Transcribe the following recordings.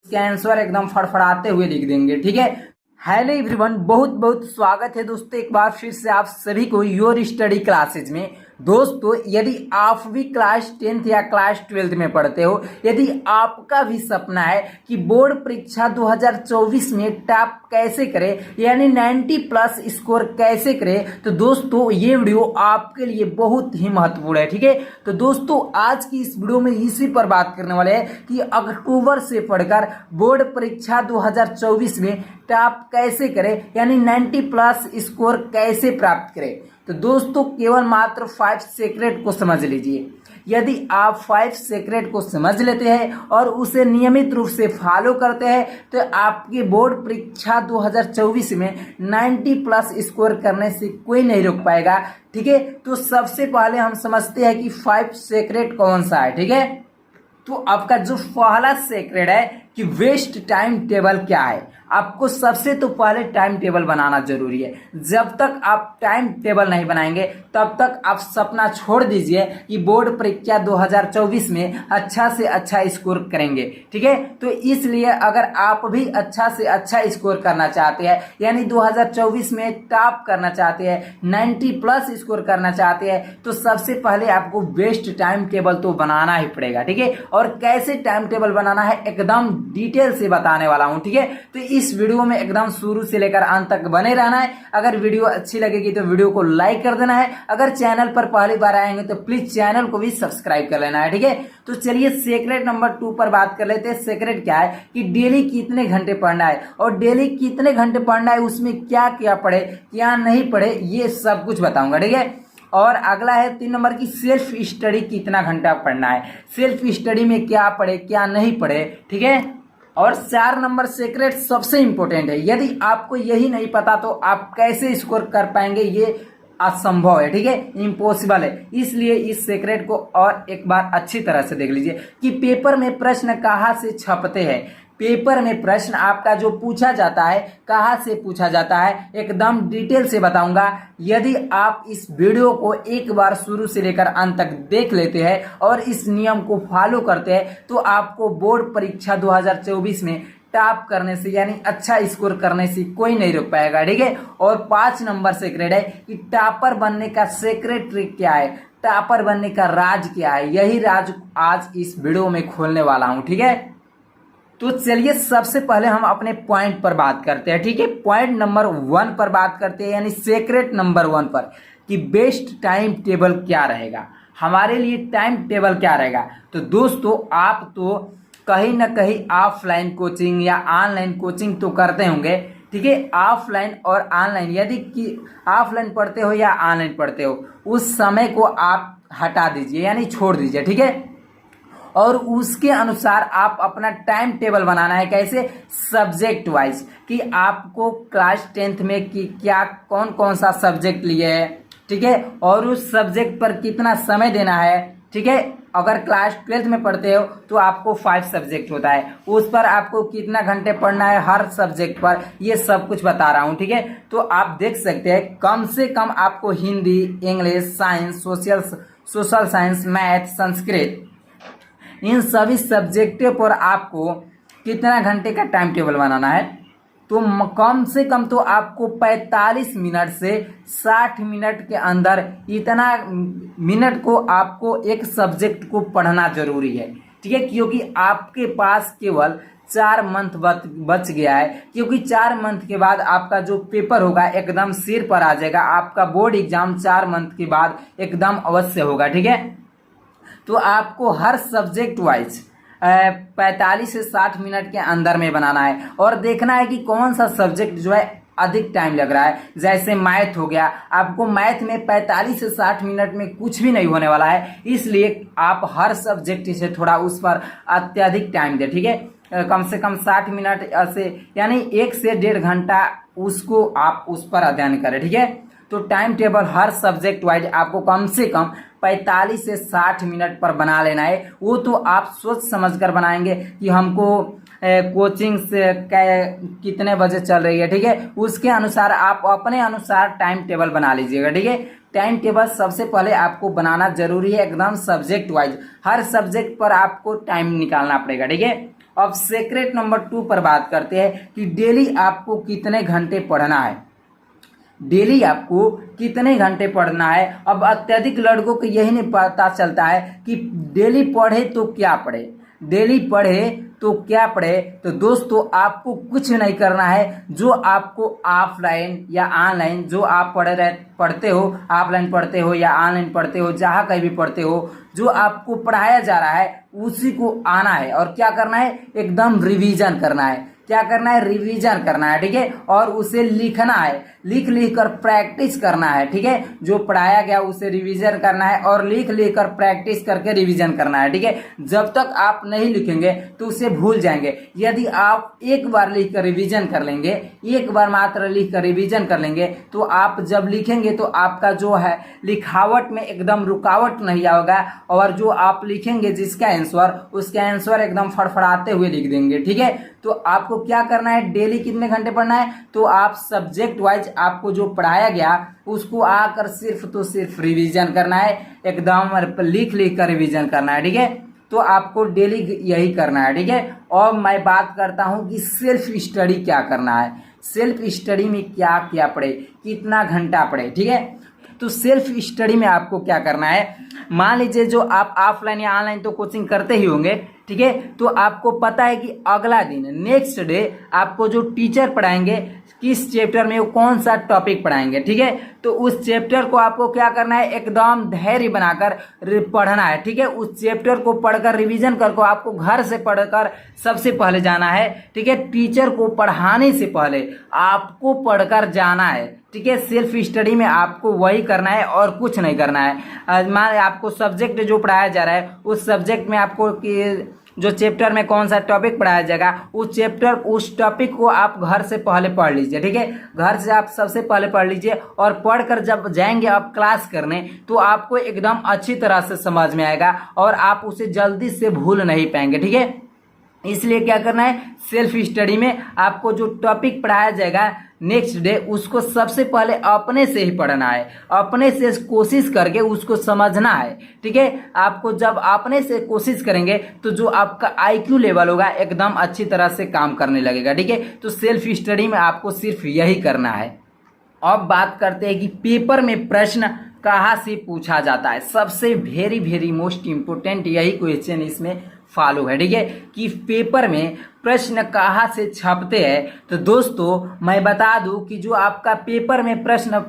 इसके आंसर एकदम फड़फड़ाते हुए लिख देंगे। ठीक है। हेलो एवरीवन, बहुत बहुत स्वागत है दोस्तों एक बार फिर से आप सभी को योर स्टडी क्लासेज में। दोस्तों यदि आप भी क्लास 10th या क्लास 12th में पढ़ते हो, यदि आपका भी सपना है कि बोर्ड परीक्षा 2024 में टॉप कैसे करें यानी 90 प्लस स्कोर कैसे करें, तो दोस्तों ये वीडियो आपके लिए बहुत ही महत्वपूर्ण है। ठीक है। तो दोस्तों आज की इस वीडियो में इसी पर बात करने वाले हैं कि अक्टूबर से पढ़कर बोर्ड परीक्षा 2024 में टॉप कैसे करें यानी 90 प्लस स्कोर कैसे प्राप्त करें। तो दोस्तों केवल मात्र 5 सीक्रेट को समझ लीजिए। यदि आप 5 सीक्रेट को समझ लेते हैं और उसे नियमित रूप से फॉलो करते हैं तो आपकी बोर्ड परीक्षा 2024 में 90 प्लस स्कोर करने से कोई नहीं रोक पाएगा। ठीक है। तो सबसे पहले हम समझते हैं कि 5 सीक्रेट कौन सा है। ठीक है। तो आपका जो पहला सीक्रेट है कि वेस्ट टाइम टेबल क्या है। आपको सबसे तो पहले टाइम टेबल बनाना जरूरी है। जब तक आप टाइम टेबल नहीं बनाएंगे तब तक आप सपना छोड़ दीजिए कि बोर्ड परीक्षा 2024 में अच्छा से अच्छा स्कोर करेंगे। ठीक है। तो इसलिए अगर आप भी अच्छा से अच्छा स्कोर करना चाहते हैं यानी 2024 में टॉप करना चाहते हैं, 90 प्लस स्कोर करना चाहते हैं, तो सबसे पहले आपको बेस्ट टाइम टेबल तो बनाना ही पड़ेगा। ठीक है। और कैसे टाइम टेबल बनाना है एकदम डिटेल से बताने वाला हूं। ठीक है। तो इस वीडियो में एकदम शुरू से लेकर अंत तक बने रहना है। अगर वीडियो अच्छी लगेगी तो वीडियो को लाइक कर देना है। अगर चैनल पर पहली बार आएंगे तो प्लीज चैनल को भी सब्सक्राइब कर लेना है। ठीक है। तो चलिए सीक्रेट नंबर 2 पर बात कर लेते हैं। सीक्रेट क्या है कि डेली कितने घंटे पढ़ना है और डेली कितने घंटे पढ़ना है, उसमें क्या क्या पढ़े क्या नहीं पढ़े, ये सब कुछ बताऊंगा। ठीक है। और अगला है 3 नंबर की सेल्फ स्टडी कितना घंटा पढ़ना है, सेल्फ स्टडी में क्या पढ़े क्या नहीं पढ़े। ठीक है। और 4 नंबर सीक्रेट सबसे इंपॉर्टेंट है। यदि आपको यही नहीं पता तो आप कैसे स्कोर कर पाएंगे, ये असंभव है। ठीक है। इम्पॉसिबल है। इसलिए इस सीक्रेट को और एक बार अच्छी तरह से देख लीजिए कि पेपर में प्रश्न कहाँ से छपते हैं। पेपर में प्रश्न आपका जो पूछा जाता है कहाँ से पूछा जाता है एकदम डिटेल से बताऊंगा। यदि आप इस वीडियो को एक बार शुरू से लेकर अंत तक देख लेते हैं और इस नियम को फॉलो करते हैं तो आपको बोर्ड परीक्षा 2024 में टॉप करने से यानी अच्छा स्कोर करने से कोई नहीं रोक पाएगा। ठीक है। और 5 नंबर सीक्रेट है कि टॉपर बनने का सीक्रेट ट्रिक क्या है, टॉपर बनने का राज क्या है, यही राज आज इस वीडियो में खोलने वाला हूं। ठीक है। तो चलिए सबसे पहले हम अपने पॉइंट पर बात करते हैं। ठीक है। पॉइंट नंबर 1 पर बात करते हैं यानी सीक्रेट नंबर 1 पर कि बेस्ट टाइम टेबल क्या रहेगा, हमारे लिए टाइम टेबल क्या रहेगा। तो दोस्तों आप तो कहीं ना कहीं ऑफलाइन कोचिंग या ऑनलाइन कोचिंग तो करते होंगे। ठीक है। ऑफलाइन और ऑनलाइन यदि कि ऑफलाइन पढ़ते हो या ऑनलाइन पढ़ते हो, उस समय को आप हटा दीजिए यानी छोड़ दीजिए। ठीक है। और उसके अनुसार आप अपना टाइम टेबल बनाना है। कैसे? सब्जेक्ट वाइज कि आपको क्लास 10th में कि क्या कौन कौन सा सब्जेक्ट लिए है। ठीक है। और उस सब्जेक्ट पर कितना समय देना है। ठीक है। अगर क्लास 12th में पढ़ते हो तो आपको 5 सब्जेक्ट होता है, उस पर आपको कितना घंटे पढ़ना है हर सब्जेक्ट पर, ये सब कुछ बता रहा हूँ। ठीक है। तो आप देख सकते हैं कम से कम आपको Hindi, English, science, social science, math, Sanskrit, इन सभी सब्जेक्टों पर आपको कितना घंटे का टाइम टेबल बनाना है। तो कम से कम तो आपको 45 मिनट से 60 मिनट के अंदर इतना मिनट को आपको एक सब्जेक्ट को पढ़ना जरूरी है। ठीक है। क्योंकि आपके पास केवल 4 मंथ बच गया है, क्योंकि 4 मंथ के बाद आपका जो पेपर होगा एकदम सिर पर आ जाएगा। आपका बोर्ड एग्जाम 4 मंथ के बाद एकदम अवश्य होगा। ठीक है। तो आपको हर सब्जेक्ट वाइज 45 से 60 मिनट के अंदर में बनाना है और देखना है कि कौन सा सब्जेक्ट जो है अधिक टाइम लग रहा है। जैसे मैथ हो गया, आपको मैथ में 45 से 60 मिनट में कुछ भी नहीं होने वाला है, इसलिए आप हर सब्जेक्ट से थोड़ा उस पर अत्यधिक टाइम दें। ठीक है। कम से कम 60 मिनट से यानी 1 से 1.5 घंटा उसको आप उस पर अध्ययन करें। ठीक है। तो टाइम टेबल हर सब्जेक्ट वाइज आपको कम से कम 45 से 60 मिनट पर बना लेना है। वो तो आप सोच समझ कर बनाएंगे कि हमको कोचिंग से कितने बजे चल रही है। ठीक है। उसके अनुसार आप अपने अनुसार टाइम टेबल बना लीजिएगा। ठीक है। टाइम टेबल सबसे पहले आपको बनाना जरूरी है एकदम सब्जेक्ट वाइज, हर सब्जेक्ट पर आपको टाइम निकालना पड़ेगा। ठीक है। अब सीक्रेट नंबर 2 पर बात करते हैं कि डेली आपको कितने घंटे पढ़ना है। डेली आपको कितने घंटे पढ़ना है। अब अत्यधिक लड़कों को यही नहीं पता चलता है कि डेली पढ़े तो क्या पढ़े, डेली पढ़े तो क्या पढ़े। तो दोस्तों आपको कुछ नहीं करना है, जो आपको ऑफलाइन या ऑनलाइन जो आप पढ़ते हो, ऑफलाइन पढ़ते हो या ऑनलाइन पढ़ते हो, जहाँ कहीं भी पढ़ते हो, जो आपको पढ़ाया जा रहा है उसी को आना है और क्या करना है, एकदम रिवीजन करना है। क्या करना है, रिवीजन करना है, ठीक है। और उसे लिखना है, लिख लिख कर प्रैक्टिस करना है, ठीक है। जो पढ़ाया गया उसे रिवीजन करना है और लिख लिख कर प्रैक्टिस करके रिवीजन करना है, ठीक है। जब तक आप नहीं लिखेंगे तो उसे भूल जाएंगे। यदि आप एक बार लिख कर रिवीजन कर लेंगे, एक बार मात्र लिख कर रिवीजन कर लेंगे, तो आप जब लिखेंगे तो आपका जो है लिखावट में एकदम रुकावट नहीं आएगा और जो आप लिखेंगे जिसका आंसर, उसका आंसर एकदम फड़फड़ाते हुए लिख देंगे, ठीक है। तो आपको क्या करना है, डेली कितने घंटे पढ़ना है, तो आप सब्जेक्ट वाइज आपको जो पढ़ाया गया उसको आकर सिर्फ तो सिर्फ रिवीजन करना है, एकदम लिख लिख कर रिवीजन करना है, ठीक है। तो आपको डेली यही करना है, ठीक है। और मैं बात करता हूं कि सेल्फ स्टडी क्या करना है, सेल्फ स्टडी में क्या क्या पढ़े, कितना घंटा पढ़े, ठीक है। तो सेल्फ स्टडी में आपको क्या करना है, मान लीजिए जो आप ऑफलाइन या ऑनलाइन तो कोचिंग करते ही होंगे, ठीक है। तो आपको पता है कि अगला दिन नेक्स्ट डे आपको जो टीचर पढ़ाएंगे किस चैप्टर में वो कौन सा टॉपिक पढ़ाएंगे, ठीक है। तो उस चैप्टर को आपको क्या करना है, एकदम धैर्य बनाकर पढ़ना है, ठीक है। उस चैप्टर को पढ़कर रिवीजन करके आपको घर से पढ़कर सबसे पहले जाना है, ठीक है। टीचर को पढ़ाने से पहले आपको पढ़कर जाना है, ठीक है। सेल्फ स्टडी में आपको वही करना है और कुछ नहीं करना है। मान आपको सब्जेक्ट जो पढ़ाया जा रहा है उस सब्जेक्ट में आपको जो चैप्टर में कौन सा टॉपिक पढ़ाया जाएगा उस टॉपिक को आप घर से पहले पढ़ लीजिए, ठीक है। घर से आप सबसे पहले पढ़ लीजिए और पढ़कर जब जाएंगे आप क्लास करने तो आपको एकदम अच्छी तरह से समझ में आएगा और आप उसे जल्दी से भूल नहीं पाएंगे, ठीक है। इसलिए क्या करना है, सेल्फ स्टडी में आपको जो टॉपिक पढ़ाया जाएगा नेक्स्ट डे उसको सबसे पहले अपने से ही पढ़ना है, अपने से कोशिश करके उसको समझना है, ठीक है। आपको जब अपने से कोशिश करेंगे तो जो आपका आईक्यू लेवल होगा एकदम अच्छी तरह से काम करने लगेगा, ठीक है। तो सेल्फ स्टडी में आपको सिर्फ यही करना है। अब बात करते हैं कि पेपर में प्रश्न कहाँ से पूछा जाता है। सबसे वेरी वेरी मोस्ट इम्पोर्टेंट यही क्वेश्चन इसमें फॉलो है, ठीक है, कि पेपर में प्रश्न कहाँ से छपते हैं। तो दोस्तों मैं बता दूं कि जो आपका पेपर में प्रश्न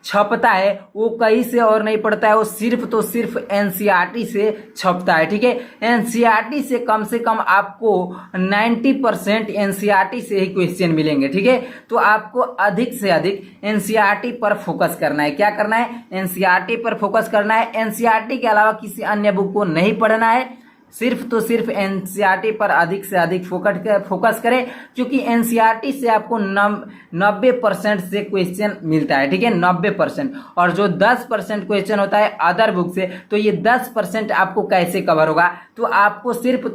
छपता है वो कहीं से और नहीं पड़ता है, वो सिर्फ तो सिर्फ एनसीईआरटी से छपता है, ठीक है। एनसीईआरटी से कम आपको 90% एनसीईआरटी से ही क्वेश्चन मिलेंगे, ठीक है। तो आपको अधिक से अधिक एनसीईआरटी पर फोकस करना है। क्या करना है, एनसीईआरटी पर फोकस करना है। एनसीईआरटी के अलावा किसी अन्य बुक को नहीं पढ़ना है, सिर्फ तो सिर्फ एनसीईआरटी पर अधिक से अधिक फोकस करें, क्योंकि एनसीईआरटी से आपको 90% से क्वेश्चन मिलता है, ठीक है, 90%। और जो 10% क्वेश्चन होता है अदर बुक से, तो ये 10% आपको कैसे कवर होगा, तो आपको सिर्फ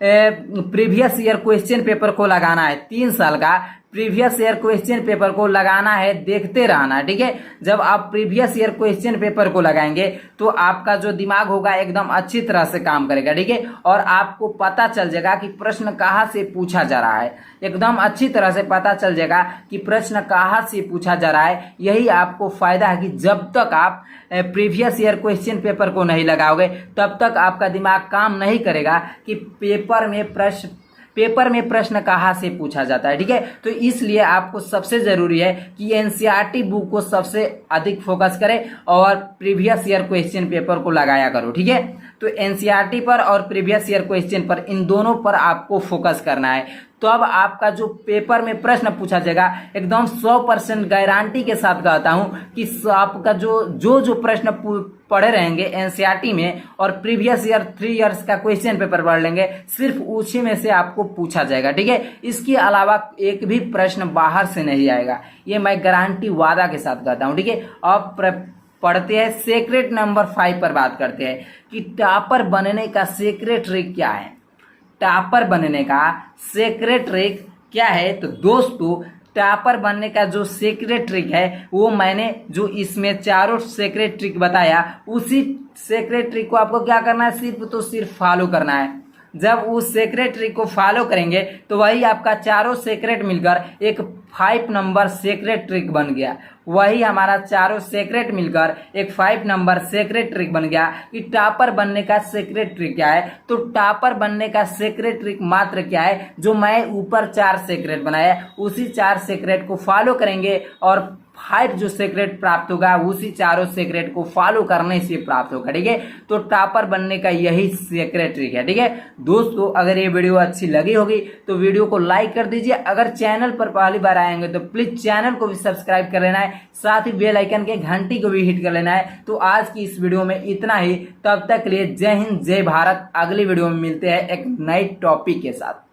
प्रीवियस ईयर क्वेश्चन पेपर को लगाना है। 3 साल का प्रीवियस ईयर क्वेश्चन पेपर को लगाना है, देखते रहना है, ठीक है। जब आप प्रीवियस ईयर क्वेश्चन पेपर को लगाएंगे तो आपका जो दिमाग होगा एकदम अच्छी तरह से काम करेगा, ठीक है। और आपको पता चल जाएगा कि प्रश्न कहाँ से पूछा जा रहा है, एकदम अच्छी तरह से पता चल जाएगा कि प्रश्न कहाँ से पूछा जा रहा है। यही आपको फायदा है कि जब तक आप प्रीवियस ईयर क्वेश्चन पेपर को नहीं लगाओगे तब तक आपका दिमाग काम नहीं करेगा कि पेपर में प्रश्न कहाँ से पूछा जाता है, ठीक है। तो इसलिए आपको सबसे जरूरी है कि एनसीईआरटी बुक को सबसे अधिक फोकस करें और प्रीवियस ईयर क्वेश्चन पेपर को लगाया करो, ठीक है। तो एनसीईआरटी पर और प्रीवियस ईयर क्वेश्चन पर, इन दोनों पर आपको फोकस करना है। तो अब आपका जो पेपर में प्रश्न पूछा जाएगा एकदम 100% गारंटी के साथ कहता हूं कि आपका जो प्रश्न पढ़े रहेंगे एनसीईआरटी में और प्रीवियस ईयर 3 इयर्स का क्वेश्चन पेपर पढ़ लेंगे, सिर्फ उसी में से आपको पूछा जाएगा, ठीक है। इसके अलावा एक भी प्रश्न बाहर से नहीं आएगा, ये मैं गारंटी वादा के साथ कहता हूँ, ठीक है। अब पढ़ते हैं सीक्रेट नंबर 5 पर बात करते हैं कि टॉपर बनने का सीक्रेट ट्रिक क्या है। टॉपर बनने का सीक्रेट ट्रिक क्या है, तो दोस्तों टॉपर बनने का जो सीक्रेट ट्रिक है वो मैंने जो इसमें चारों सीक्रेट ट्रिक बताया, उसी सीक्रेट ट्रिक को आपको क्या करना है, सिर्फ तो सिर्फ फॉलो करना है। जब उस सीक्रेट ट्रिक को फॉलो करेंगे तो वही आपका चारों सीक्रेट मिलकर एक 5 नंबर सीक्रेट ट्रिक बन गया। वही हमारा चारों सीक्रेट मिलकर एक 5 नंबर सीक्रेट ट्रिक बन गया। कि टॉपर बनने का सीक्रेट ट्रिक क्या है, तो टॉपर बनने का सीक्रेट ट्रिक मात्र क्या है, जो मैं ऊपर 4 सीक्रेट बनाया उसी 4 सीक्रेट को फॉलो करेंगे और 5 जो सीक्रेट प्राप्त होगा उसी चारों सीक्रेट को फॉलो करने से प्राप्त होगा। ठीक है, तो टॉपर बनने का यही सीक्रेट ट्रिक है। ठीक है दोस्तों, अगर ये वीडियो अच्छी लगी होगी तो वीडियो को लाइक कर दीजिए। अगर चैनल पर पहली बार आएंगे तो प्लीज चैनल को भी सब्सक्राइब कर लेना है, साथ ही बेल आइकन के घंटी को भी हिट कर लेना है। तो आज की इस वीडियो में इतना ही, तब तक के लिए जय हिंद जय भारत। अगली वीडियो में मिलते हैं एक नए टॉपिक के साथ।